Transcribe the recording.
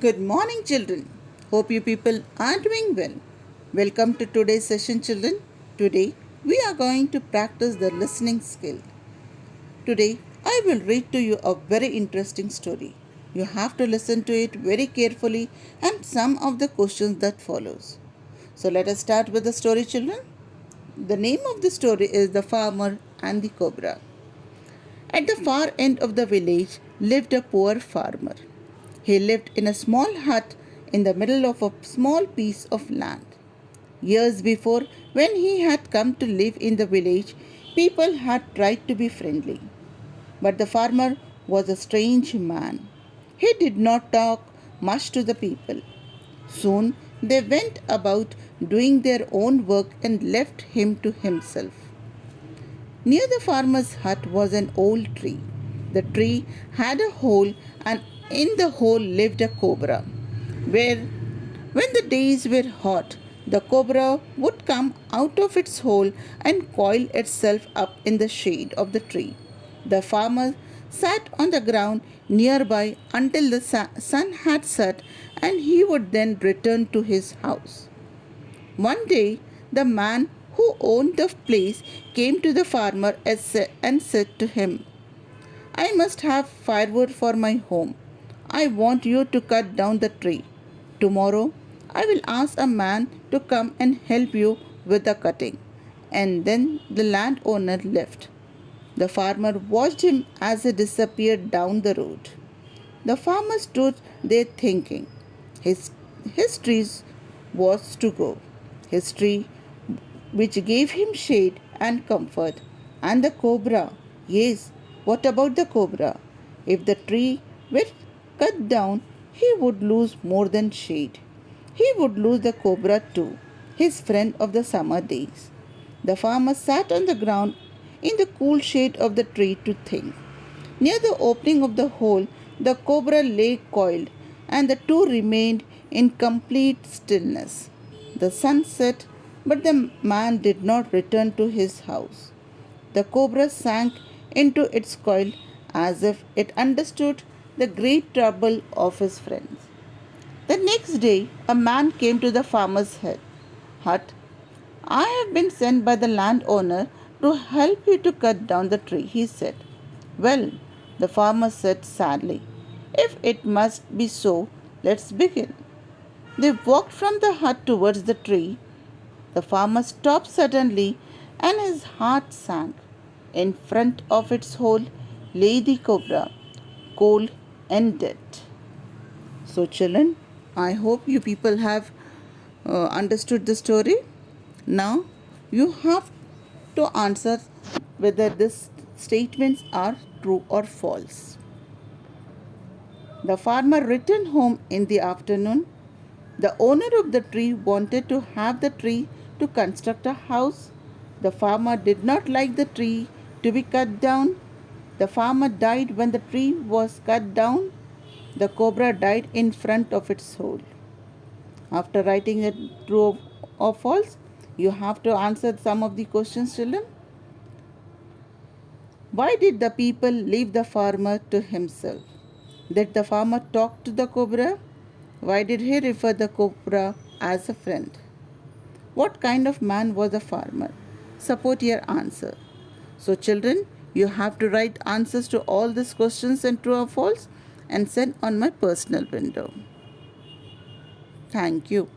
Good morning, children. Hope you people are doing well. Welcome to today's session, children. Today, we are going to practice the listening skill. Today, I will read to you a very interesting story. You have to listen to it very carefully and some of the questions that follows. So, let us start with the story, children. The name of the story is The Farmer and the Cobra. At the far end of the village lived a poor farmer. He lived in a small hut in the middle of a small piece of land. Years before, when he had come to live in the village, people had tried to be friendly. But the farmer was a strange man. He did not talk much to the people. Soon they went about doing their own work and left him to himself. Near the farmer's hut was an old tree. The tree had a hole, and in the hole lived a cobra. Where, when the days were hot, the cobra would come out of its hole and coil itself up in the shade of the tree. The farmer sat on the ground nearby until the sun had set, and he would then return to his house. One day, the man who owned the place came to the farmer and said to him, I must have firewood for my home. I want you to cut down the tree. Tomorrow, I will ask a man to come and help you with the cutting. And then the landowner left. The farmer watched him as he disappeared down the road. The farmer stood there thinking. His tree was to go. His tree which gave him shade and comfort. And the cobra, yes, what about the cobra? If the tree were cut down, he would lose more than shade. He would lose the cobra too, his friend of the summer days. The farmer sat on the ground in the cool shade of the tree to think. Near the opening of the hole, the cobra lay coiled, and the two remained in complete stillness. The sun set, but the man did not return to his house. The cobra sank into its coil as if it understood the great trouble of his friends. The next day, a man came to the farmer's hut. I have been sent by the landowner to help you to cut down the tree, he said. Well, the farmer said sadly, if it must be so, let's begin. They walked from the hut towards the tree. The farmer stopped suddenly and his heart sank. In front of its hole lay the cobra, cold and dead. So, children, I hope you people have understood the story. Now, you have to answer whether these statements are true or false. The farmer returned home in the afternoon. The owner of the tree wanted to have the tree to construct a house. The farmer did not like the tree to be cut down. The farmer died when the tree was cut down. The cobra died in front of its hole. After writing it true or false, you have to answer some of the questions, children. Why did the people leave the farmer to himself? Did the farmer talk to the cobra? Why did he refer the cobra as a friend? What kind of man was the farmer? Support your answer. So, children, you have to write answers to all these questions and true or false and send on my personal window. Thank you.